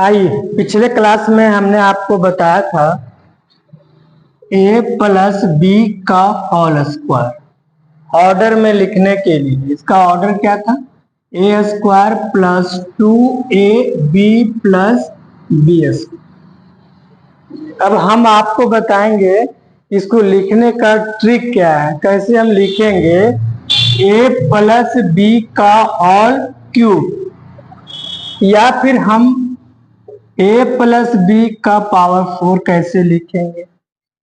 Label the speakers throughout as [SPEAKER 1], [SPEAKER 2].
[SPEAKER 1] आइए, पिछले क्लास में हमने आपको बताया था a प्लस बी का होल स्क्वायर ऑर्डर में लिखने के लिए। इसका ऑर्डर क्या था? A square plus 2ab plus B square. अब हम आपको बताएंगे इसको लिखने का ट्रिक क्या है, कैसे हम लिखेंगे a प्लस बी का होल क्यूब, या फिर हम a प्लस बी का पावर 4 कैसे लिखेंगे,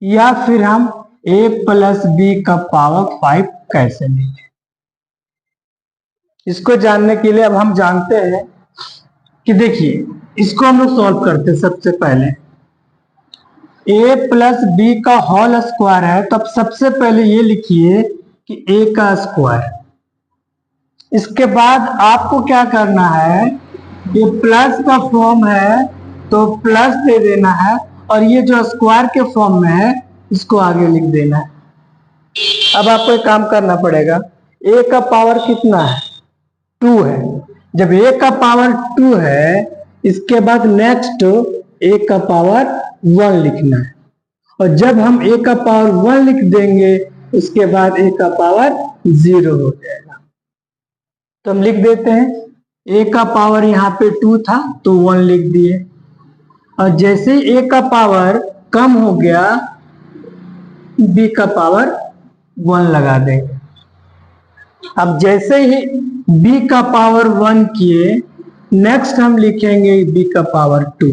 [SPEAKER 1] या फिर हम a प्लस बी का पावर 5 कैसे लिखेंगे। इसको जानने के लिए अब हम जानते हैं कि देखिए, इसको हम लोग सॉल्व करते हैं। सबसे पहले a प्लस बी का होल स्क्वायर है, तब सबसे पहले ये लिखिए कि a का स्क्वायर। इसके बाद आपको क्या करना है, ये प्लस का फॉर्म है तो प्लस दे देना है, और ये जो स्क्वायर के फॉर्म में है इसको आगे लिख देना है। अब आपको एक काम करना पड़ेगा, a का पावर कितना है? 2 है। जब a का पावर 2 है, इसके बाद नेक्स्ट a का पावर 1 लिखना है, और जब हम a का पावर 1 लिख देंगे उसके बाद a का पावर 0 हो जाएगा। तो हम लिख देते हैं, a का पावर यहाँ पे 2 था तो 1 लिख दिए, और जैसे ही a का पावर कम हो गया b का पावर 1 लगा देंगे। अब जैसे ही b का पावर 1 किए, नेक्स्ट हम लिखेंगे b का पावर 2,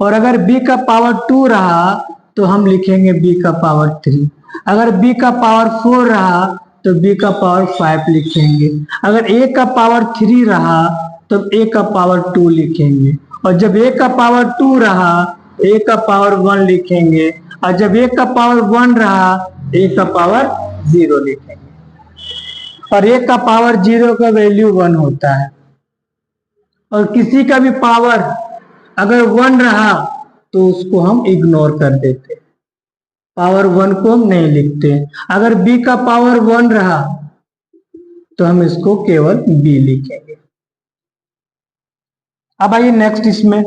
[SPEAKER 1] और अगर b का पावर 2 रहा तो हम लिखेंगे b का पावर 3। अगर b का पावर 4 रहा तो b का पावर 5 लिखेंगे। अगर a का पावर 3 रहा तो a का पावर 2 लिखेंगे, और जब a का पावर 2 रहा a का पावर 1 लिखेंगे, और जब a का पावर 1 रहा a का पावर 0 लिखेंगे। और a का पावर 0 का वैल्यू 1 होता है, और किसी का भी पावर अगर 1 रहा तो उसको हम इग्नोर कर देते, पावर 1 को हम नहीं लिखते। अगर b का पावर 1 रहा तो हम इसको केवल b लिखेंगे। अब आइए नेक्स्ट इसमें,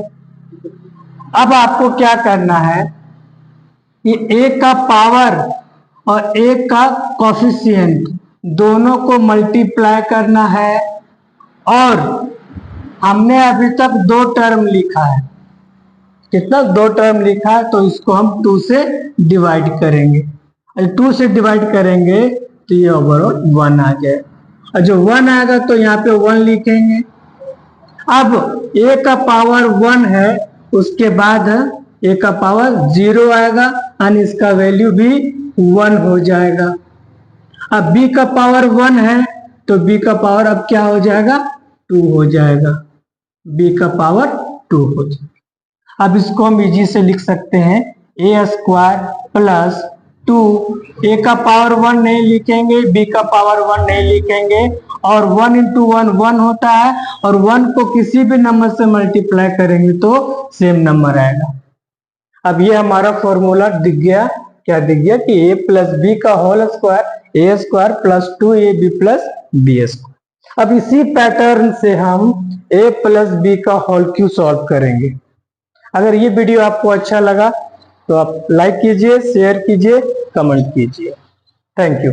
[SPEAKER 1] अब आपको क्या करना है कि a का पावर और a का कोफिशिएंट दोनों को मल्टीप्लाई करना है, और हमने अभी तक 2 टर्म लिखा है। कितना? 2 टर्म लिखा है, तो इसको हम 2 से डिवाइड करेंगे। 2 से डिवाइड करेंगे तो ये ओवरऑल 1 आ जाए, और जो 1 आएगा तो यहाँ पे 1 लिखेंगे। अब a का पावर 1 है, उसके बाद a का पावर 0 आएगा, और इसका वैल्यू भी 1 हो जाएगा। अब b का पावर 1 है तो b का पावर अब क्या हो जाएगा? 2 हो जाएगा। b का पावर 2 हो जाएगा। अब इसको हम इजी से लिख सकते हैं, a स्क्वायर प्लस 2, a का पावर 1 नहीं लिखेंगे, b का पावर 1 नहीं लिखेंगे, और 1 इंटू 1 1 होता है, और 1 को किसी भी नंबर से मल्टीप्लाई करेंगे तो सेम नंबर आएगा। अब ये हमारा फॉर्मूला दिख गया। क्या दिख गया कि a प्लस बी का whole square a square plus 2ab plus B square. अब इसी पैटर्न से हम a प्लस बी का होल क्यूब सॉल्व करेंगे। अगर ये वीडियो आपको अच्छा लगा तो आप लाइक कीजिए, शेयर कीजिए, कमेंट कीजिए। Thank you.